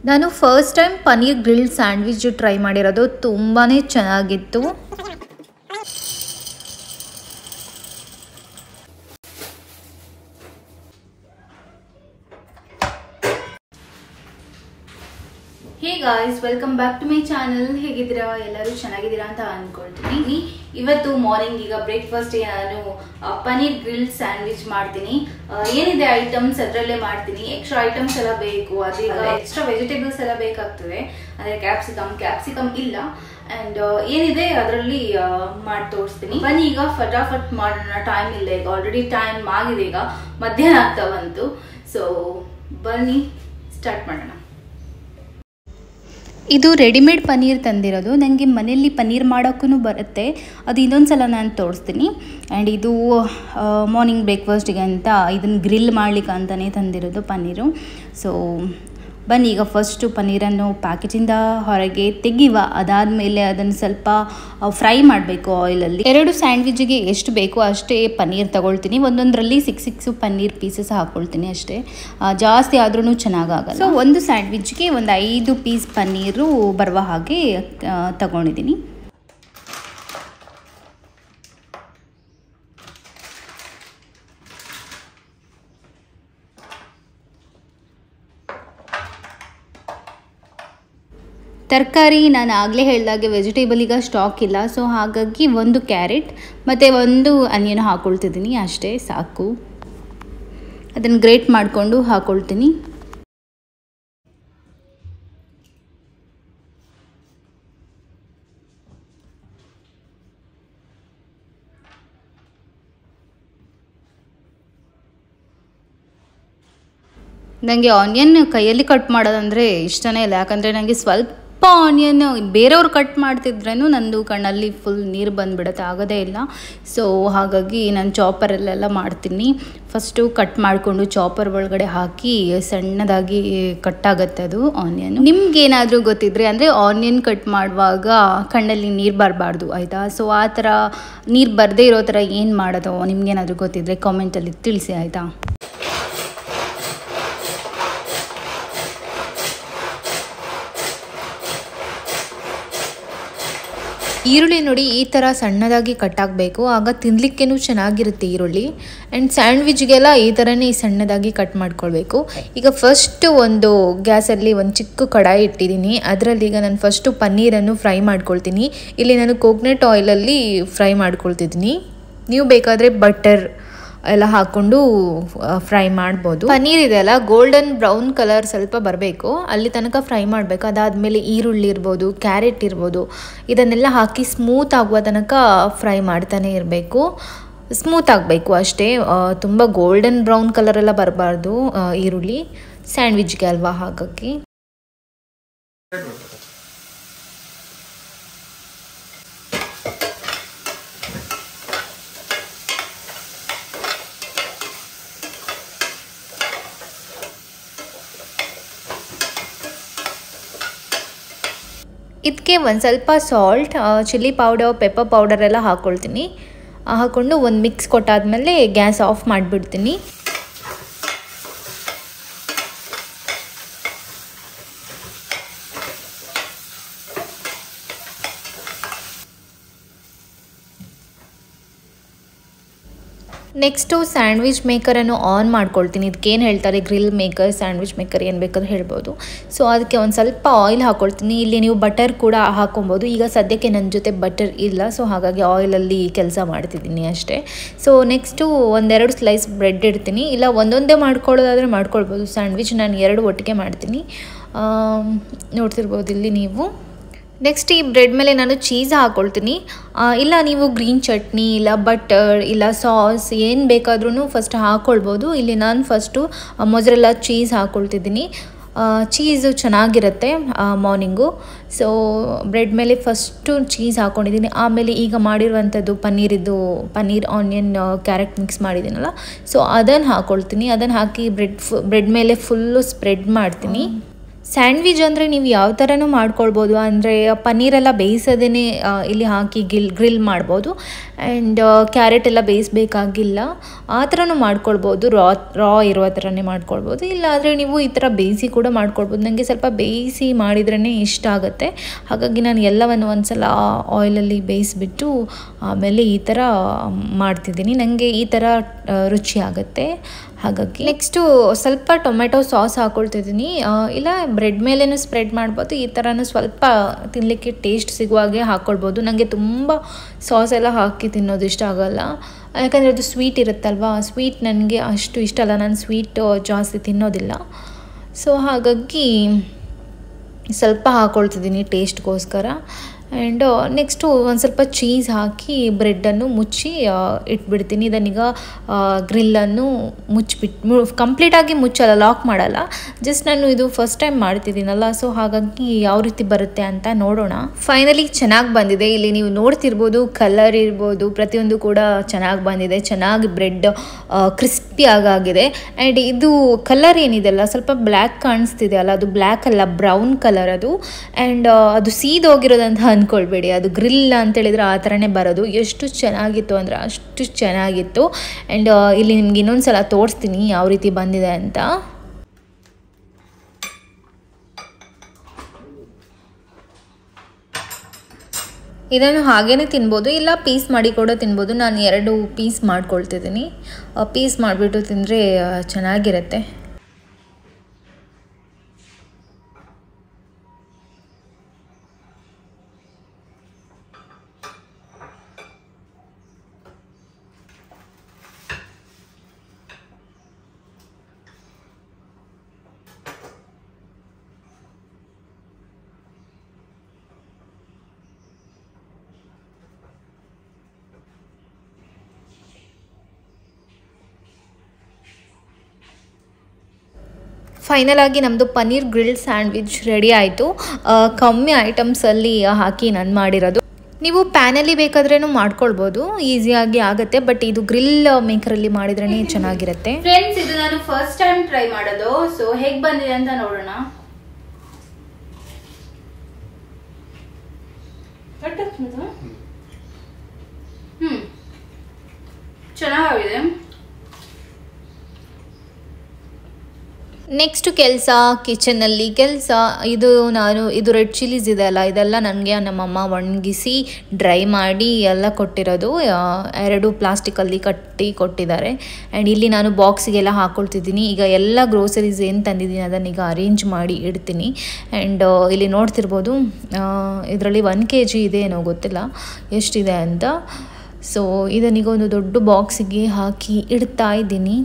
ನಾನು first time paneer grill sandwich try ಮಾಡಿರೋದು, ತುಂಬಾ ಚೆನ್ನಾಗಿತ್ತು. Hey guys, welcome back to my channel. ಹೇಗಿದ್ದೀರಾ? ಎಲ್ಲರೂ ಚೆನ್ನಾಗಿದ್ದೀರಾ ಅಂತ ಅನ್ಕೊಳ್ತೀನಿ. ಇವತ್ತು ಮಾರ್ನಿಂಗ್ ಈಗ ಬ್ರೇಕ್ಫಾಸ್ಟ್ಗೆ ನಾನು ಪನ್ನೀರ್ ಗ್ರಿಲ್ ಸ್ಯಾಂಡ್ವಿಚ್ ಮಾಡ್ತೀನಿ. ಏನಿದೆ ಐಟಮ್ಸ್ ಅದರಲ್ಲೇ ಮಾಡ್ತೀನಿ. ಎಕ್ಸ್ಟ್ರಾ ಐಟಮ್ಸ್ ಎಲ್ಲ ಬೇಕು, ಅದೀಗ ಎಕ್ಸ್ಟ್ರಾ ವೆಜಿಟೇಬಲ್ಸ್ ಎಲ್ಲ ಬೇಕಾಗ್ತದೆ. ಅಂದರೆ ಕ್ಯಾಪ್ಸಿಕಮ್ ಇಲ್ಲ. ಅಂಡ್ ಏನಿದೆ ಅದರಲ್ಲಿ ಮಾಡಿ ತೋರಿಸ್ತೀನಿ. ಬನ್ನಿ ಈಗ ಫಟಾಫಟ್ ಮಾಡೋಣ. ಟೈಮ್ ಇಲ್ಲ, ಈಗ ಆಲ್ರೆಡಿ ಟೈಮ್ ಆಗಿದೆ, ಈಗ ಮಧ್ಯಾಹ್ನ ಆಗ್ತಾ ಬಂತು. ಸೊ ಬನ್ನಿ ಸ್ಟಾರ್ಟ್ ಮಾಡೋಣ. ಇದು ರೆಡಿಮೇಡ್ ಪನ್ನೀರ್ ತಂದಿರೋದು. ನನಗೆ ಮನೆಯಲ್ಲಿ ಪನ್ನೀರ್ ಮಾಡೋಕ್ಕೂ ಬರುತ್ತೆ, ಅದು ಇನ್ನೊಂದು ಸಲ ನಾನು ತೋರಿಸ್ತೀನಿ. ಆ್ಯಂಡ್ ಇದು ಮಾರ್ನಿಂಗ್ ಬ್ರೇಕ್ಫಾಸ್ಟಿಗೆ ಅಂತ ಇದನ್ನು ಗ್ರಿಲ್ ಮಾಡ್ಲಿಕ್ಕೆ ಅಂತಲೇ ತಂದಿರೋದು ಪನ್ನೀರು. ಸೊ ಬನ್ನಿ ಈಗ ಫಸ್ಟು ಪನ್ನೀರನ್ನು ಪ್ಯಾಕೆಟಿಂದ ಹೊರಗೆ ತೆಗಿವ. ಅದಾದಮೇಲೆ ಅದನ್ನು ಸ್ವಲ್ಪ ಫ್ರೈ ಮಾಡಬೇಕು ಆಯಿಲಲ್ಲಿ. 2 ಸ್ಯಾಂಡ್ವಿಚ್ಗೆ ಎಷ್ಟು ಬೇಕೋ ಅಷ್ಟೇ ಪನ್ನೀರ್ ತಗೊಳ್ತೀನಿ. ಒಂದೊಂದರಲ್ಲಿ 6 ಪನ್ನೀರ್ ಪೀಸಸ್ ಹಾಕ್ಕೊಳ್ತೀನಿ ಅಷ್ಟೇ, ಜಾಸ್ತಿ ಆದ್ರೂ ಚೆನ್ನಾಗಾಗಲ್ಲ. ಸೊ ಒಂದು ಸ್ಯಾಂಡ್ವಿಚ್ಗೆ ಒಂದು 5 ಪೀಸ್ ಪನ್ನೀರು ಬರುವ ಹಾಗೆ ತಗೊಂಡಿದ್ದೀನಿ. ತರಕಾರಿ ನಾನು ಆಗಲೇ ಹೇಳಿದಾಗೆ ವೆಜಿಟೇಬಲ್ ಈಗ ಸ್ಟಾಕ್ ಇಲ್ಲ. ಸೊ ಹಾಗಾಗಿ 1 ಕ್ಯಾರೆಟ್ ಮತ್ತು 1 ಆನಿಯನ್ ಹಾಕ್ಕೊಳ್ತಿದ್ದೀನಿ, ಅಷ್ಟೇ ಸಾಕು. ಅದನ್ನು ಗ್ರೇಟ್ ಮಾಡಿಕೊಂಡು ಹಾಕ್ಕೊಳ್ತೀನಿ. ನನಗೆ ಆನಿಯನ್ ಕೈಯಲ್ಲಿ ಕಟ್ ಮಾಡೋದಂದರೆ ಇಷ್ಟನೇ ಇಲ್ಲ. ಯಾಕಂದರೆ ನನಗೆ ಸ್ವಲ್ಪ ಆನಿಯನ್ ಬೇರೆಯವ್ರು ಕಟ್ ಮಾಡ್ತಿದ್ರೇನು ನಂದು ಕಣ್ಣಲ್ಲಿ ಫುಲ್ ನೀರು ಬಂದುಬಿಡುತ್ತೆ, ಆಗೋದೇ ಇಲ್ಲ. ಸೊ ಹಾಗಾಗಿ ನಾನು ಚಾಪರಲ್ಲೆಲ್ಲ ಮಾಡ್ತೀನಿ. ಫಸ್ಟು ಕಟ್ ಮಾಡಿಕೊಂಡು ಚಾಪರ್ ಒಳಗಡೆ ಹಾಕಿ ಸಣ್ಣದಾಗಿ ಕಟ್ಟಾಗತ್ತೆ ಅದು ಆನಿಯನ್. ನಿಮ್ಗೇನಾದರೂ ಗೊತ್ತಿದ್ರೆ, ಅಂದರೆ ಆನಿಯನ್ ಕಟ್ ಮಾಡುವಾಗ ಕಣ್ಣಲ್ಲಿ ನೀರು ಬರಬಾರ್ದು ಆಯಿತಾ. ಸೊ ಆ ಥರ ನೀರು ಬರದೇ ಇರೋ ಥರ ಏನು ಮಾಡೋದು ನಿಮ್ಗೇನಾದರೂ ಗೊತ್ತಿದ್ರೆ ಕಾಮೆಂಟಲ್ಲಿ ತಿಳಿಸಿ ಆಯಿತಾ. ಈರುಳ್ಳಿ ನೋಡಿ ಈ ಥರ ಸಣ್ಣದಾಗಿ ಕಟ್ಟಾಗಬೇಕು, ಆಗ ತಿನ್ನಲಿಕ್ಕೇನು ಚೆನ್ನಾಗಿರುತ್ತೆ ಈರುಳ್ಳಿ. ಆ್ಯಂಡ್ ಸ್ಯಾಂಡ್ವಿಚ್ಗೆಲ್ಲ ಈ ಥರನೇ ಸಣ್ಣದಾಗಿ ಕಟ್ ಮಾಡ್ಕೊಳ್ಬೇಕು. ಈಗ ಫಸ್ಟು ಒಂದು ಗ್ಯಾಸಲ್ಲಿ ಒಂದು ಚಿಕ್ಕ ಕಡಾಯಿ ಇಟ್ಟಿದ್ದೀನಿ. ಅದರಲ್ಲಿ ಈಗ ನಾನು ಫಸ್ಟು ಪನ್ನೀರನ್ನು ಫ್ರೈ ಮಾಡ್ಕೊಳ್ತೀನಿ. ಇಲ್ಲಿ ನಾನು ಕೋಕೋನಟ್ ಆಯಿಲಲ್ಲಿ ಫ್ರೈ ಮಾಡ್ಕೊಳ್ತಿದ್ದೀನಿ. ನೀವು ಬೇಕಾದರೆ ಬಟರ್ ಎಲ್ಲ ಹಾಕ್ಕೊಂಡು ಫ್ರೈ ಮಾಡ್ಬೋದು. ಪನ್ನೀರ್ ಇದೆಯಲ್ಲ ಗೋಲ್ಡನ್ ಬ್ರೌನ್ ಕಲರ್ ಸ್ವಲ್ಪ ಬರಬೇಕು, ಅಲ್ಲಿ ತನಕ ಫ್ರೈ ಮಾಡಬೇಕು. ಅದಾದಮೇಲೆ ಈರುಳ್ಳಿ ಇರ್ಬೋದು, ಕ್ಯಾರೆಟ್ ಇರ್ಬೋದು, ಇದನ್ನೆಲ್ಲ ಹಾಕಿ ಸ್ಮೂತ್ ಆಗುವ ತನಕ ಫ್ರೈ ಮಾಡ್ತಾನೆ ಇರಬೇಕು. ಸ್ಮೂತ್ ಆಗಬೇಕು ಅಷ್ಟೇ, ತುಂಬ ಗೋಲ್ಡನ್ ಬ್ರೌನ್ ಕಲರೆಲ್ಲ ಬರಬಾರ್ದು ಈರುಳ್ಳಿ, ಸ್ಯಾಂಡ್ವಿಚ್ಗೆ ಅಲ್ವಾ, ಹಾಗಾಗಿ. ಇದಕ್ಕೆ ಒಂದು ಸ್ವಲ್ಪ salt, chilli powder, pepper powder ಎಲ್ಲ ಹಾಕ್ಕೊಳ್ತೀನಿ. ಹಾಕ್ಕೊಂಡು ಒಂದು ಮಿಕ್ಸ್ ಕೊಟ್ಟಾದಮೇಲೆ ಗ್ಯಾಸ್ ಆಫ್ ಮಾಡಿಬಿಡ್ತೀನಿ. ನೆಕ್ಸ್ಟು ಸ್ಯಾಂಡ್ವಿಚ್ ಮೇಕರನ್ನು ಆನ್ ಮಾಡ್ಕೊಳ್ತೀನಿ. ಇದಕ್ಕೇನು ಹೇಳ್ತಾರೆ ಗ್ರಿಲ್ ಮೇಕರ್, ಸ್ಯಾಂಡ್ವಿಚ್ ಮೇಕರ್ ಏನು ಬೇಕಾದ್ರೂ ಹೇಳ್ಬೋದು. ಸೊ ಅದಕ್ಕೆ ಒಂದು ಸ್ವಲ್ಪ ಆಯಿಲ್ ಹಾಕ್ಕೊಳ್ತೀನಿ. ಇಲ್ಲಿ ನೀವು ಬಟರ್ ಕೂಡ ಹಾಕೊಬೋದು. ಈಗ ಸದ್ಯಕ್ಕೆ ನನ್ನ ಜೊತೆ ಬಟರ್ ಇಲ್ಲ, ಸೊ ಹಾಗಾಗಿ ಆಯಿಲಲ್ಲಿ ಕೆಲಸ ಮಾಡ್ತಿದ್ದೀನಿ ಅಷ್ಟೇ. ಸೊ ನೆಕ್ಸ್ಟು 1-2 ಸ್ಲೈಸ್ ಬ್ರೆಡ್ ಇಡ್ತೀನಿ. ಇಲ್ಲ ಒಂದೊಂದೇ ಮಾಡ್ಕೊಳ್ಳೋದಾದರೆ ಮಾಡ್ಕೊಳ್ಬೋದು. ಸ್ಯಾಂಡ್ವಿಚ್ ನಾನು 2 ಒಟ್ಟಿಗೆ ಮಾಡ್ತೀನಿ, ನೋಡ್ತಿರ್ಬೋದು ಇಲ್ಲಿ ನೀವು. ನೆಕ್ಸ್ಟ್ ಈ ಬ್ರೆಡ್ ಮೇಲೆ ನಾನು ಚೀಸ್ ಹಾಕ್ಕೊಳ್ತೀನಿ. ಇಲ್ಲ ನೀವು ಗ್ರೀನ್ ಚಟ್ನಿ, ಇಲ್ಲ ಬಟರ್, ಇಲ್ಲ ಸಾಸ್ ಏನು ಬೇಕಾದ್ರೂ ಫಸ್ಟ್ ಹಾಕ್ಕೊಳ್ಬೋದು. ಇಲ್ಲಿ ನಾನು ಫಸ್ಟು ಮೊಜರೆಲ್ಲಾ ಚೀಸ್ ಹಾಕ್ಕೊಳ್ತಿದ್ದೀನಿ. ಚೀಸು ಚೆನ್ನಾಗಿರುತ್ತೆ ಮಾರ್ನಿಂಗು. ಸೊ ಬ್ರೆಡ್ ಮೇಲೆ ಫಸ್ಟು ಚೀಸ್ ಹಾಕ್ಕೊಂಡಿದ್ದೀನಿ. ಆಮೇಲೆ ಈಗ ಮಾಡಿರುವಂಥದ್ದು ಪನ್ನೀರ್ ಆನಿಯನ್ ಕ್ಯಾರೆಟ್ ಮಿಕ್ಸ್ ಮಾಡಿದ್ದೀನಲ್ಲ, ಸೊ ಅದನ್ನು ಹಾಕ್ಕೊಳ್ತೀನಿ. ಅದನ್ನು ಹಾಕಿ ಬ್ರೆಡ್ ಮೇಲೆ ಫುಲ್ಲು ಸ್ಪ್ರೆಡ್ ಮಾಡ್ತೀನಿ. ಸ್ಯಾಂಡ್ವಿಚ್ ಅಂದರೆ ನೀವು ಯಾವ ಥರನೂ ಮಾಡ್ಕೊಳ್ಬೋದು. ಅಂದರೆ ಪನ್ನೀರೆಲ್ಲ ಬೇಯಿಸೋದೇ ಇಲ್ಲಿ ಹಾಕಿ ಗ್ರಿಲ್ ಮಾಡ್ಬೋದು. ಆ್ಯಂಡ್ ಕ್ಯಾರೆಟ್ ಎಲ್ಲ ಬೇಯಿಸಬೇಕಾಗಿಲ್ಲ, ಆ ಥರನೂ ಮಾಡ್ಕೊಳ್ಬೋದು. ರಾ ಇರೋ ಥರನೇ ಮಾಡ್ಕೊಳ್ಬೋದು. ಇಲ್ಲಾದರೆ ನೀವು ಈ ಥರ ಬೇಯಿಸಿ ಕೂಡ ಮಾಡ್ಕೊಳ್ಬೋದು. ನನಗೆ ಸ್ವಲ್ಪ ಬೇಯಿಸಿ ಮಾಡಿದ್ರೇ ಇಷ್ಟ ಆಗುತ್ತೆ. ಹಾಗಾಗಿ ನಾನು ಎಲ್ಲವನ್ನು ಒಂದು ಸಲ ಆಯಿಲಲ್ಲಿ ಬೇಯಿಸಿಬಿಟ್ಟು ಆಮೇಲೆ ಈ ಥರ ಮಾಡ್ತಿದ್ದೀನಿ. ನನಗೆ ಈ ಥರ ರುಚಿ ಆಗುತ್ತೆ. ಹಾಗಾಗಿ ನೆಕ್ಸ್ಟು ಸ್ವಲ್ಪ ಟೊಮೆಟೊ ಸಾಸ್ ಹಾಕ್ಕೊಳ್ತಿದ್ದೀನಿ. ಇಲ್ಲ ಬ್ರೆಡ್ ಮೇಲೇನೂ ಸ್ಪ್ರೆಡ್ ಮಾಡ್ಬೋದು. ಈ ಥರನೂ ಸ್ವಲ್ಪ ತಿನ್ನಲಿಕ್ಕೆ ಟೇಸ್ಟ್ ಸಿಗುವಾಗೆ ಹಾಕ್ಕೊಳ್ಬೋದು. ನನಗೆ ತುಂಬ ಸಾಸ್ ಎಲ್ಲ ಹಾಕಿ ತಿನ್ನೋದು ಇಷ್ಟ ಆಗೋಲ್ಲ, ಯಾಕಂದರೆ ಅದು ಸ್ವೀಟ್ ಇರುತ್ತಲ್ವ. ಸ್ವೀಟ್ ನನಗೆ ಅಷ್ಟು ಇಷ್ಟ ಅಲ್ಲ, ನಾನು ಸ್ವೀಟ್ ಜಾಸ್ತಿ ತಿನ್ನೋದಿಲ್ಲ. ಸೊ ಹಾಗಾಗಿ ಸ್ವಲ್ಪ ಹಾಕ್ಕೊಳ್ತಿದ್ದೀನಿ ಟೇಸ್ಟ್ಗೋಸ್ಕರ. ಆ್ಯಂಡ್ ನೆಕ್ಸ್ಟು ಒಂದು ಸ್ವಲ್ಪ ಚೀಸ್ ಹಾಕಿ ಬ್ರೆಡ್ಡನ್ನು ಮುಚ್ಚಿ ಇಟ್ಬಿಡ್ತೀನಿ. ಇದನ್ನೀಗ ಗ್ರಿಲ್ಲನ್ನು ಮುಚ್ಚಿಬಿಟ್ಟು ಕಂಪ್ಲೀಟಾಗಿ ಮುಚ್ಚಲ್ಲ, ಲಾಕ್ ಮಾಡಲ್ಲ. ಜಸ್ಟ್ ನಾನು ಇದು ಫಸ್ಟ್ ಟೈಮ್ ಮಾಡ್ತಿದ್ದೀನಲ್ಲ, ಸೊ ಹಾಗಾಗಿ ಯಾವ ರೀತಿ ಬರುತ್ತೆ ಅಂತ ನೋಡೋಣ. ಫೈನಲಿ ಚೆನ್ನಾಗಿ ಬಂದಿದೆ. ಇಲ್ಲಿ ನೀವು ನೋಡ್ತಿರ್ಬೋದು, ಕಲರ್ ಇರ್ಬೋದು, ಪ್ರತಿಯೊಂದು ಕೂಡ ಚೆನ್ನಾಗಿ ಬಂದಿದೆ. ಚೆನ್ನಾಗಿ ಬ್ರೆಡ್ ಕ್ರಿಸ್ಪಿ ಆಗಿದೆ. ಆ್ಯಂಡ್ ಇದು ಕಲರ್ ಏನಿದೆಲ್ಲ ಸ್ವಲ್ಪ ಬ್ಲ್ಯಾಕ್ ಕಾಣಿಸ್ತಿದೆ ಅಲ್ಲ, ಅದು ಬ್ಲ್ಯಾಕ್ ಅಲ್ಲ, ಬ್ರೌನ್ ಕಲರ್ ಅದು. ಆ್ಯಂಡ್ ಅದು ಸೀದೋಗಿರೋದಂತ ಅಂದ್ಕೊಳ್ಬೇಡಿ, ಅದು ಗ್ರಿಲ್ ಅಂತೇಳಿದರೆ ಆ ಥರನೇ ಬರೋದು. ಎಷ್ಟು ಚೆನ್ನಾಗಿತ್ತು ಅಂದರೆ ಅಷ್ಟು ಚೆನ್ನಾಗಿತ್ತು. ಆ್ಯಂಡ್ ಇಲ್ಲಿ ನಿಮ್ಗೆ ಇನ್ನೊಂದು ಸಲ ತೋರಿಸ್ತೀನಿ ಯಾವ ರೀತಿ ಬಂದಿದೆ ಅಂತ. ಇದನ್ನು ಹಾಗೇ ತಿನ್ಬೋದು, ಇಲ್ಲ ಪೀಸ್ ಮಾಡಿ ಕೂಡ ತಿನ್ಬೋದು. ನಾನು 2 ಪೀಸ್ ಮಾಡ್ಕೊಳ್ತಿದ್ದೀನಿ. ಪೀಸ್ ಮಾಡಿಬಿಟ್ಟು ತಿಂದರೆ ಚೆನ್ನಾಗಿರುತ್ತೆ. ಫೈನಲ್ ಆಗಿ ನಮ್ಮದು ಪನ್ನೀರ್ ಗ್ರಿಲ್ಡ್ ಸ್ಯಾಂಡ್ವಿಚ್ ರೆಡಿ ಆಯಿತು. ಕಮ್ಮಿ ಐಟಮ್ಸಲ್ಲಿ ಹಾಕಿ ನಾನು ಮಾಡಿರೋದು. ನೀವು ಪ್ಯಾನಲ್ಲಿ ಬೇಕಾದ್ರೂ ಮಾಡ್ಕೊಳ್ಬೋದು, ಈಸಿಯಾಗಿ ಆಗುತ್ತೆ. ಬಟ್ ಇದು ಗ್ರಿಲ್ ಮೇಕರಲ್ಲಿ ಮಾಡಿದ್ರೇ ಚೆನ್ನಾಗಿರುತ್ತೆ. ಫ್ರೆಂಡ್ಸ್, ಇದು ನಾನು ಫಸ್ಟ್ ಟೈಮ್ ಟ್ರೈ ಮಾಡೋದು. ಸೊ ಹೇಗೆ ಬಂದಿದೆ ಅಂತ ನೋಡೋಣ. ಚೆನ್ನಾಗಿದೆ. ನೆಕ್ಸ್ಟ್ ಕೆಲಸ, ಕಿಚನಲ್ಲಿ ಕೆಲಸ. ಇದು ರೆಡ್ ಚಿಲ್ಲೀಸ್ ಇದೆ ಅಲ್ಲ, ಇದೆಲ್ಲ ನನಗೆ ನಮ್ಮಮ್ಮ ಒಣಗಿಸಿ ಡ್ರೈ ಮಾಡಿ ಎಲ್ಲ ಕೊಟ್ಟಿರೋದು. 2 ಪ್ಲಾಸ್ಟಿಕಲ್ಲಿ ಕಟ್ಟಿ ಕೊಟ್ಟಿದ್ದಾರೆ. ಆ್ಯಂಡ್ ಇಲ್ಲಿ ನಾನು ಬಾಕ್ಸಿಗೆಲ್ಲ ಹಾಕ್ಕೊಳ್ತಿದ್ದೀನಿ. ಈಗ ಎಲ್ಲ ಗ್ರೋಸರೀಸ್ ಏನು ತಂದಿದ್ದೀನಿ ಅದನ್ನೀಗ ಅರೇಂಜ್ ಮಾಡಿ ಇಡ್ತೀನಿ. ಆ್ಯಂಡ್ ಇಲ್ಲಿ ನೋಡ್ತಿರ್ಬೋದು, ಇದರಲ್ಲಿ 1 kg ಇದೆ ಏನೋ ಗೊತ್ತಿಲ್ಲ ಎಷ್ಟಿದೆ ಅಂತ. ಸೊ ಇದನ್ನೀಗ ಒಂದು ದೊಡ್ಡ ಬಾಕ್ಸಿಗೆ ಹಾಕಿ ಇಡ್ತಾ ಇದ್ದೀನಿ.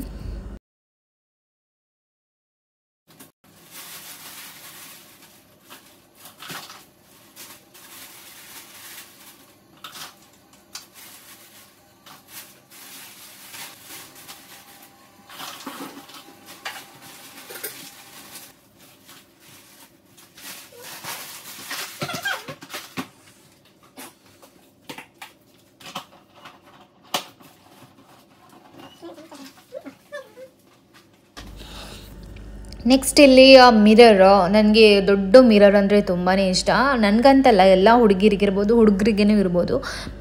ನೆಕ್ಸ್ಟ್ ಇಲ್ಲಿ ಮಿರರ್. ನನಗೆ ದೊಡ್ಡ ಮಿರರ್ ಅಂದರೆ ತುಂಬಾ ಇಷ್ಟ. ನನಗಂತಲ್ಲ, ಎಲ್ಲ ಹುಡುಗಿರಿಗಿರ್ಬೋದು, ಹುಡುಗರಿಗೇನೂ ಇರ್ಬೋದು.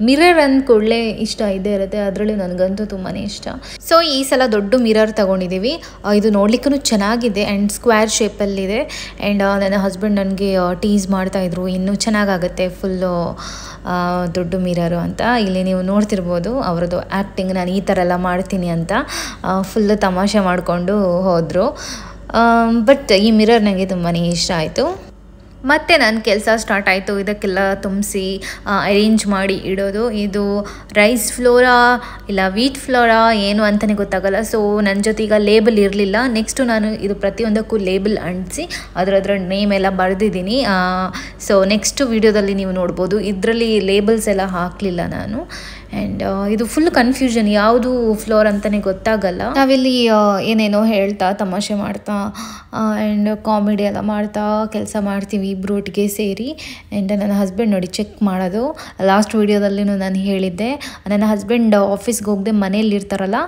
ಮಿರರ್ ಅಂದ ಕೂಡಲೇ ಇಷ್ಟ ಇದ್ದೇ ಇರುತ್ತೆ. ಅದರಲ್ಲಿ ನನಗಂತೂ ತುಂಬಾ ಇಷ್ಟ. ಸೊ ಈ ಸಲ ದೊಡ್ಡ ಮಿರರ್ ತೊಗೊಂಡಿದ್ದೀವಿ. ಇದು ನೋಡ್ಲಿಕ್ಕೂ ಚೆನ್ನಾಗಿದೆ ಆ್ಯಂಡ್ ಸ್ಕ್ವೇರ್ ಶೇಪಲ್ಲಿದೆ. ಆ್ಯಂಡ್ ನನ್ನ ಹಸ್ಬೆಂಡ್ ನನಗೆ ಟೀಸ್ ಮಾಡ್ತಾಯಿದ್ರು, ಇನ್ನೂ ಚೆನ್ನಾಗಾಗುತ್ತೆ ಫುಲ್ಲು ದೊಡ್ಡ ಮಿರರು ಅಂತ. ಇಲ್ಲಿ ನೀವು ನೋಡ್ತಿರ್ಬೋದು ಅವರದ್ದು ಆ್ಯಕ್ಟಿಂಗ್, ನಾನು ಈ ಥರ ಎಲ್ಲ ಮಾಡ್ತೀನಿ ಅಂತ ಫುಲ್ಲು ತಮಾಷೆ ಮಾಡಿಕೊಂಡು ಹೋದರು. ಬಟ್ ಈ ಮಿರರ್ ನನಗೆ ತುಂಬಾ ಇಷ್ಟ ಆಯಿತು. ಮತ್ತು ನನ್ನ ಕೆಲಸ ಸ್ಟಾರ್ಟ್ ಆಯಿತು. ಇದಕ್ಕೆಲ್ಲ ತುಂಬಿಸಿ ಅರೇಂಜ್ ಮಾಡಿ ಇಡೋದು. ಇದು ರೈಸ್ ಫ್ಲೋರಾ ಇಲ್ಲ ವೀಟ್ ಫ್ಲೋರಾ ಏನು ಅಂತಲೇ ಗೊತ್ತಾಗಲ್ಲ. ಸೊ ನನ್ನ ಜೊತೆ ಈಗ ಲೇಬಲ್ ಇರಲಿಲ್ಲ. ನೆಕ್ಸ್ಟು ನಾನು ಇದು ಪ್ರತಿಯೊಂದಕ್ಕೂ ಲೇಬಲ್ ಅಂಟಿಸಿ ಅದರ ನೇಮ್ ಎಲ್ಲ ಬರೆದಿದ್ದೀನಿ. ಸೊ ನೆಕ್ಸ್ಟ್ ವೀಡಿಯೋದಲ್ಲಿ ನೀವು ನೋಡ್ಬೋದು. ಇದರಲ್ಲಿ ಲೇಬಲ್ಸ್ ಎಲ್ಲ ಹಾಕಲಿಲ್ಲ ನಾನು. ಆ್ಯಂಡ್ ಇದು ಫುಲ್ ಕನ್ಫ್ಯೂಷನ್, ಯಾವುದು ಫ್ಲೋರ್ ಅಂತಲೇ ಗೊತ್ತಾಗಲ್ಲ. ನಾವಿಲ್ಲಿ ಏನೇನೋ ಹೇಳ್ತಾ ತಮಾಷೆ ಮಾಡ್ತಾ ಆ್ಯಂಡ್ ಕಾಮಿಡಿ ಎಲ್ಲ ಮಾಡ್ತಾ ಕೆಲಸ ಮಾಡ್ತೀವಿ ಇಬ್ಬರು ಒಟ್ಟಿಗೆ ಸೇರಿ. ಆ್ಯಂಡ್ ನನ್ನ ಹಸ್ಬೆಂಡ್ ನೋಡಿ ಚೆಕ್ ಮಾಡೋದು. ಲಾಸ್ಟ್ ವೀಡಿಯೋದಲ್ಲಿ ನಾನು ಹೇಳಿದ್ದೆ, ನನ್ನ ಹಸ್ಬೆಂಡ್ ಆಫೀಸ್ಗೆ ಹೋಗದೆ ಮನೇಲಿ ಇರ್ತಾರಲ್ಲ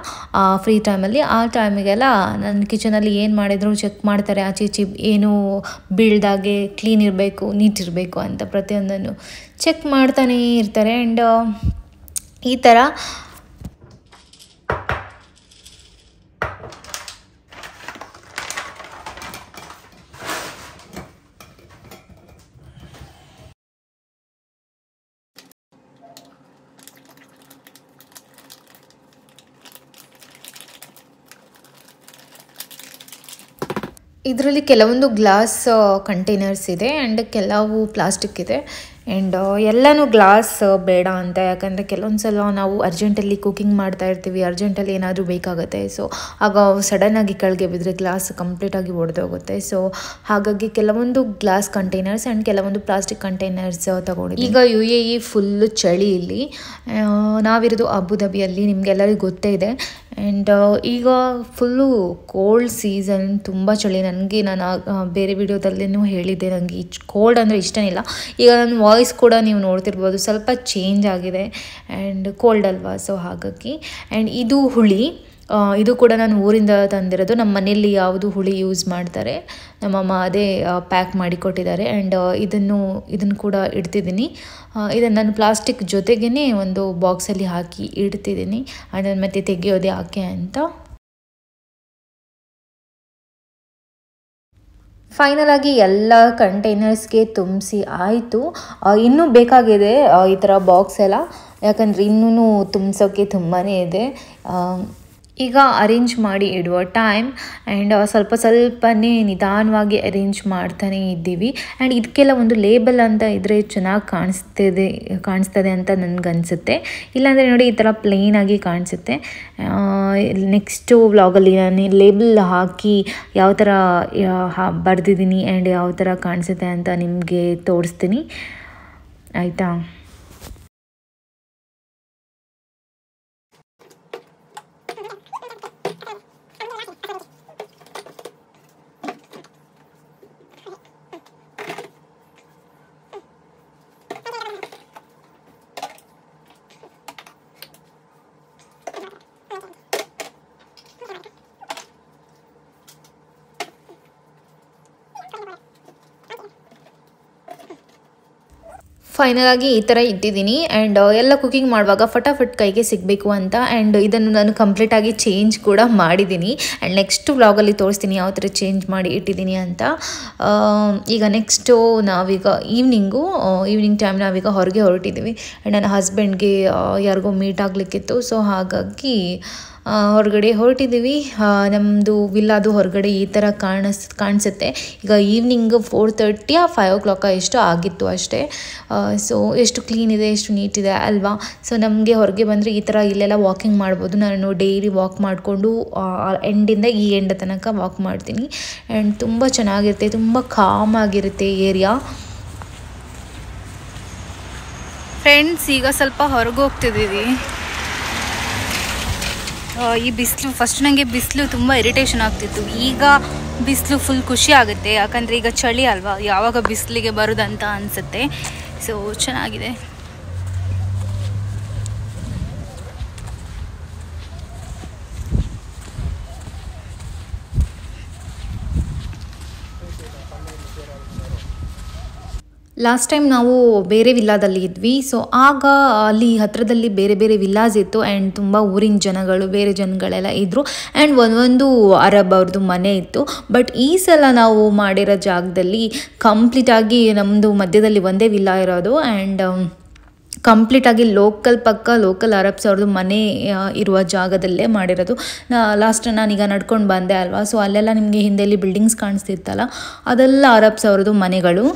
ಫ್ರೀ ಟೈಮಲ್ಲಿ, ಆ ಟೈಮಿಗೆಲ್ಲ ನನ್ನ ಕಿಚನಲ್ಲಿ ಏನು ಮಾಡಿದ್ರು ಚೆಕ್ ಮಾಡ್ತಾರೆ, ಆಚೆ ಈಚೆ ಏನು ಬೀಳ್ದಾಗೆ ಕ್ಲೀನ್ ಇರಬೇಕು, ನೀಟ್ ಇರಬೇಕು ಅಂತ ಪ್ರತಿಯೊಂದನ್ನು ಚೆಕ್ ಮಾಡ್ತಾನೇ ಇರ್ತಾರೆ. ಆ್ಯಂಡ್ ಈ ಥರ ಇದರಲ್ಲಿ ಕೆಲವೊಂದು ಗ್ಲಾಸ್ ಕಂಟೈನರ್ಸ್ ಇದೆ ಆ್ಯಂಡ್ ಕೆಲವು ಪ್ಲಾಸ್ಟಿಕ್ ಇದೆ. ಆ್ಯಂಡ್ ಎಲ್ಲನೂ ಗ್ಲಾಸ್ ಬೇಡ ಅಂತ, ಯಾಕಂದರೆ ಕೆಲವೊಂದು ಸಲ ನಾವು ಅರ್ಜೆಂಟಲ್ಲಿ ಕುಕಿಂಗ್ ಮಾಡ್ತಾ ಇರ್ತೀವಿ, ಅರ್ಜೆಂಟಲ್ಲಿ ಏನಾದರೂ ಬೇಕಾಗುತ್ತೆ. ಸೊ ಆಗ ಸಡನ್ನಾಗಿ ಕೆಳಗೆ ಬಿದ್ದರೆ ಗ್ಲಾಸ್ ಕಂಪ್ಲೀಟಾಗಿ ಒಡೆದೋಗುತ್ತೆ. ಸೊ ಹಾಗಾಗಿ ಕೆಲವೊಂದು ಗ್ಲಾಸ್ ಕಂಟೈನರ್ಸ್ ಆ್ಯಂಡ್ ಕೆಲವೊಂದು ಪ್ಲಾಸ್ಟಿಕ್ ಕಂಟೈನರ್ಸ್ ತಗೊಂಡಿದ್ದೆ. ಈಗ UAE ಫುಲ್ಲು ಚಳಿ ಇಲ್ಲಿ, ನಾವಿರೋದು ಅಬುಧಾಬಿಯಲ್ಲಿ, ನಿಮಗೆಲ್ಲರಿಗೂ ಗೊತ್ತೇ ಇದೆ. ಆ್ಯಂಡ್ ಈಗ ಫುಲ್ಲು ಕೋಲ್ಡ್ ಸೀಸನ್, ತುಂಬ ಚಳಿ. ನನಗೆ ನಾನು ಬೇರೆ ವಿಡಿಯೋದಲ್ಲೇನೂ ಹೇಳಿದ್ದೆ, ನನಗೆ ಈ ಕೋಲ್ಡ್ ಅಂದರೆ ಇಷ್ಟನೇ ಇಲ್ಲ. ಈಗ ನನ್ನ ವಾಯ್ಸ್ ಕೂಡ ನೀವು ನೋಡ್ತಿರ್ಬೋದು, ಸ್ವಲ್ಪ ಚೇಂಜ್ ಆಗಿದೆ ಆ್ಯಂಡ್ ಕೋಲ್ಡ್ ಅಲ್ವಾ, ಸೊ ಹಾಗಾಗಿ. ಆ್ಯಂಡ್ ಇದು ಹುಳಿ, ಇದು ಕೂಡ ನಾನು ಊರಿಂದ ತಂದಿರೋದು. ನಮ್ಮ ಮನೆಯಲ್ಲಿ ಯಾವುದು ಹುಳಿ ಯೂಸ್ ಮಾಡ್ತಾರೆ, ನಮ್ಮಮ್ಮ ಅದೇ ಪ್ಯಾಕ್ ಮಾಡಿ ಕೊಟ್ಟಿದ್ದಾರೆ. ಆ್ಯಂಡ್ ಇದನ್ನು ಕೂಡ ಇಡ್ತಿದ್ದೀನಿ. ಇದನ್ನು ನಾನು ಪ್ಲಾಸ್ಟಿಕ್ ಜೊತೆಗೇ ಒಂದು ಬಾಕ್ಸಲ್ಲಿ ಹಾಕಿ ಇಡ್ತಿದ್ದೀನಿ, ಅದನ್ನು ಮತ್ತೆ ತೆಗೆಯೋದೇ ಯಾಕೆ ಅಂತ. ಫೈನಲ್ ಆಗಿ ಎಲ್ಲ ಕಂಟೈನರ್ಸ್ಗೆ ತುಂಬಿಸಿ ಆಯಿತು. ಇನ್ನೂ ಬೇಕಾಗಿದೆ ಈ ಥರ ಬಾಕ್ಸ್ ಎಲ್ಲ, ಯಾಕಂದರೆ ಇನ್ನೂ ತುಂಬಿಸೋಕ್ಕೆ ತುಂಬಾ ಇದೆ. ಈಗ ಅರೇಂಜ್ ಮಾಡಿ ಇಡುವ ಟೈಮ್ ಆ್ಯಂಡ್ ಸ್ವಲ್ಪನೇ ನಿಧಾನವಾಗಿ ಅರೇಂಜ್ ಮಾಡ್ತಾನೇ ಇದ್ದೀವಿ. ಆ್ಯಂಡ್ ಇದಕ್ಕೆಲ್ಲ ಒಂದು ಲೇಬಲ್ ಅಂತ ಇದ್ದರೆ ಚೆನ್ನಾಗಿ ಕಾಣಿಸ್ತದೆ ಅಂತ ನನಗನ್ಸುತ್ತೆ. ಇಲ್ಲಾಂದರೆ ನೋಡಿ ಈ ಥರ ಪ್ಲೇನಾಗಿ ಕಾಣಿಸುತ್ತೆ. ನೆಕ್ಸ್ಟು ವ್ಲಾಗಲ್ಲಿ ನಾನು ಲೇಬಲ್ ಹಾಕಿ ಯಾವ ಥರ ಬರೆದಿದ್ದೀನಿ ಆ್ಯಂಡ್ ಯಾವ ಥರ ಕಾಣಿಸುತ್ತೆ ಅಂತ ನಿಮಗೆ ತೋರಿಸ್ತೀನಿ, ಆಯಿತಾ. ಫೈನಲ್ ಆಗಿ ಈ ಥರ ಇಟ್ಟಿದ್ದೀನಿ. ಆ್ಯಂಡ್ ಎಲ್ಲ ಕುಕಿಂಗ್ ಮಾಡುವಾಗ ಫಟಾಫಟ್ ಕೈಗೆ ಸಿಗಬೇಕು ಅಂತ. ಆ್ಯಂಡ್ ಇದನ್ನು ನಾನು ಕಂಪ್ಲೀಟಾಗಿ ಚೇಂಜ್ ಕೂಡ ಮಾಡಿದ್ದೀನಿ. ಆ್ಯಂಡ್ ನೆಕ್ಸ್ಟ್ ವ್ಲಾಗಲ್ಲಿ ತೋರಿಸ್ತೀನಿ ಯಾವ ಥರ ಚೇಂಜ್ ಮಾಡಿ ಇಟ್ಟಿದ್ದೀನಿ ಅಂತ. ಈಗ ನೆಕ್ಸ್ಟು ನಾವೀಗ ಈವ್ನಿಂಗ್ ಟೈಮ್ ನಾವೀಗ ಹೊರಗೆ ಹೊರಟಿದ್ದೀವಿ. ಆ್ಯಂಡ್ ನನ್ನ ಹಸ್ಬೆಂಡ್ಗೆ ಯಾರಿಗೋ ಮೀಟ್ ಆಗಲಿಕ್ಕಿತ್ತು, ಸೊ ಹಾಗಾಗಿ ಹೊರಗಡೆ ಹೊರಟಿದ್ದೀವಿ. ನಮ್ಮದು ವಿಲ್ಲಾದು ಹೊರಗಡೆ ಈ ಥರ ಕಾಣಿಸುತ್ತೆ. ಈಗ ಈವ್ನಿಂಗ್ 4:30 5 o'clock ಎಷ್ಟು ಆಗಿತ್ತು ಅಷ್ಟೇ. ಸೊ ಎಷ್ಟು ಕ್ಲೀನ್ ಇದೆ, ಎಷ್ಟು ನೀಟ್ ಇದೆ ಅಲ್ವಾ. ಸೊ ನಮಗೆ ಹೊರಗೆ ಬಂದರೆ ಈ ಥರ ಇಲ್ಲೆಲ್ಲ ವಾಕಿಂಗ್ ಮಾಡ್ಬೋದು. ನಾನು ಡೈಲಿ ವಾಕ್ ಮಾಡಿಕೊಂಡು ಎಂಡಿಂದ ಈ ಎಂಡ್ ತನಕ ವಾಕ್ ಮಾಡ್ತೀನಿ. ಆ್ಯಂಡ್ ತುಂಬ ಚೆನ್ನಾಗಿರುತ್ತೆ, ತುಂಬ ಕಾಮ್ ಆಗಿರುತ್ತೆ ಏರಿಯಾ. ಫ್ರೆಂಡ್ಸ್, ಈಗ ಸ್ವಲ್ಪ ಹೊರಗೆ ಹೋಗ್ತಿದ್ದೀವಿ. ಈ ಬಿಸಿಲು, ಫಸ್ಟ್ ನನಗೆ ಬಿಸಿಲು ತುಂಬ ಇರಿಟೇಷನ್ ಆಗ್ತಿತ್ತು. ಈಗ ಬಿಸಿಲು ಫುಲ್ ಖುಷಿ ಆಗುತ್ತೆ, ಯಾಕಂದರೆ ಈಗ ಚಳಿ ಅಲ್ವಾ, ಯಾವಾಗ ಬಿಸಿಲಿಗೆ ಬರೋದಂತ ಅನಿಸುತ್ತೆ. ಸೊ ಚೆನ್ನಾಗಿದೆ. ಲಾಸ್ಟ್ ಟೈಮ್ ನಾವು ಬೇರೆ ವಿಲ್ಲಾದಲ್ಲಿ ಇದ್ವಿ. ಸೊ ಆಗ ಅಲ್ಲಿ ಹತ್ತಿರದಲ್ಲಿ ಬೇರೆ ಬೇರೆ ವಿಲ್ಲಾಸ್ ಇತ್ತು ಆ್ಯಂಡ್ ತುಂಬ ಊರಿನ ಜನಗಳು, ಬೇರೆ ಜನಗಳೆಲ್ಲ ಇದ್ದರು. ಆ್ಯಂಡ್ ಒಂದೊಂದು ಅರಬ್ ಅವ್ರದ್ದು ಮನೆ ಇತ್ತು. ಬಟ್ ಈ ಸಲ ನಾವು ಮಾಡಿರೋ ಜಾಗದಲ್ಲಿ ಕಂಪ್ಲೀಟಾಗಿ ನಮ್ಮದು ಮಧ್ಯದಲ್ಲಿ ಒಂದೇ ವಿಲ್ಲಾ ಇರೋದು. ಆ್ಯಂಡ್ ಕಂಪ್ಲೀಟಾಗಿ ಲೋಕಲ್ ಅರಬ್ಸ್ ಅವ್ರದ್ದು ಮನೆ ಇರುವ ಜಾಗದಲ್ಲೇ ಮಾಡಿರೋದು. ಲಾಸ್ಟ್ ನಾನೀಗ ನಡ್ಕೊಂಡು ಬಂದೆ ಅಲ್ವಾ, ಸೊ ಅಲ್ಲೆಲ್ಲ ನಿಮಗೆ ಹಿಂದೆಯಲ್ಲಿ ಬಿಲ್ಡಿಂಗ್ಸ್ ಕಾಣಿಸ್ತಿತ್ತಲ್ಲ, ಅದೆಲ್ಲ ಅರಬ್ಸ್ ಅವ್ರದ್ದು ಮನೆಗಳು.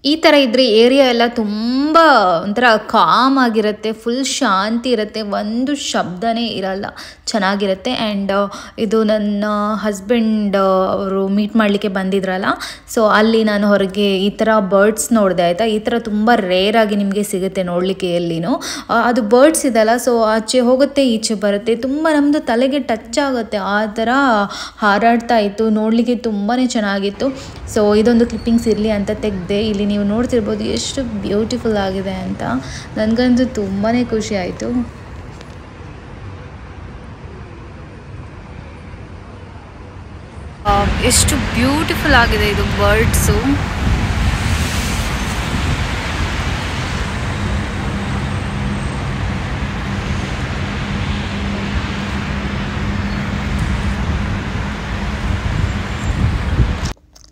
ಈ ಥರ ಇದ್ದರೆ ಏರಿಯಾ ಎಲ್ಲ ತುಂಬ ಒಂಥರ ಕಾಮ್ ಆಗಿರುತ್ತೆ, ಫುಲ್ ಶಾಂತಿ ಇರುತ್ತೆ, ಒಂದು ಶಬ್ದನೇ ಇರಲ್ಲ, ಚೆನ್ನಾಗಿರುತ್ತೆ. ಆ್ಯಂಡ್ ಇದು ನನ್ನ ಹಸ್ಬೆಂಡ್ ಅವರು ಮೀಟ್ ಮಾಡಲಿಕ್ಕೆ ಬಂದಿದ್ರಲ್ಲ, ಸೊ ಅಲ್ಲಿ ನಾನು ಹೊರಗೆ ಈ ಥರ ಬರ್ಡ್ಸ್ ನೋಡಿದೆ ಆಯಿತಾ. ಈ ಥರ ತುಂಬ ರೇರಾಗಿ ನಿಮಗೆ ಸಿಗುತ್ತೆ ನೋಡಲಿಕ್ಕೆ ಎಲ್ಲಿನೂ. ಅದು ಬರ್ಡ್ಸ್ ಇದಲ್ಲ, ಸೊ ಆಚೆ ಹೋಗುತ್ತೆ ಈಚೆ ಬರುತ್ತೆ, ತುಂಬ ನಮ್ಮದು ತಲೆಗೆ ಟಚ್ ಆಗುತ್ತೆ ಆ ಥರ ಹಾರಾಡ್ತಾ ಇತ್ತು. ನೋಡಲಿಕ್ಕೆ ತುಂಬಾ ಚೆನ್ನಾಗಿತ್ತು. ಸೊ ಇದೊಂದು ಕ್ಲಿಪ್ಪಿಂಗ್ಸ್ ಇರಲಿ ಅಂತ ತೆಗೆದೆ. ಇಲ್ಲಿ ನೀವು ನೋಡ್ತಿರ್ಬೋದು ಎಷ್ಟು ಬ್ಯೂಟಿಫುಲ್ ಆಗಿದೆ ಅಂತ. ನನಗಂತೂ ತುಂಬಾ ಖುಷಿ ಆಯಿತು. ಎಷ್ಟು ಬ್ಯೂಟಿಫುಲ್ ಆಗಿದೆ ಇದು ಬರ್ಡ್ಸು.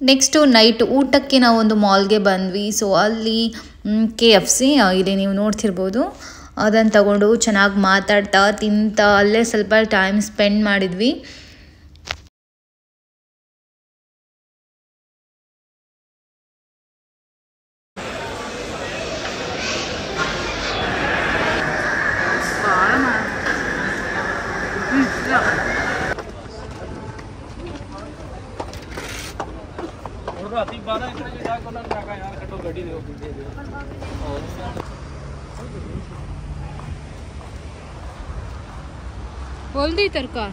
ನೆಕ್ಸ್ಟು ನೈಟ್ ಊಟಕ್ಕೆ ನಾವು ಒಂದು ಮಾಲ್ಗೆ ಬಂದ್ವಿ. ಸೊ ಅಲ್ಲಿ KFC ಇಲ್ಲಿ ನೀವು ನೋಡ್ತಿರ್ಬೋದು, ಅದನ್ನು ತಗೊಂಡು ಚೆನ್ನಾಗಿ ಮಾತಾಡ್ತಾ ತಿಂತಾ ಅಲ್ಲೇ ಸ್ವಲ್ಪ ಟೈಮ್ ಸ್ಪೆಂಡ್ ಮಾಡಿದ್ವಿ. बोल दी तरकार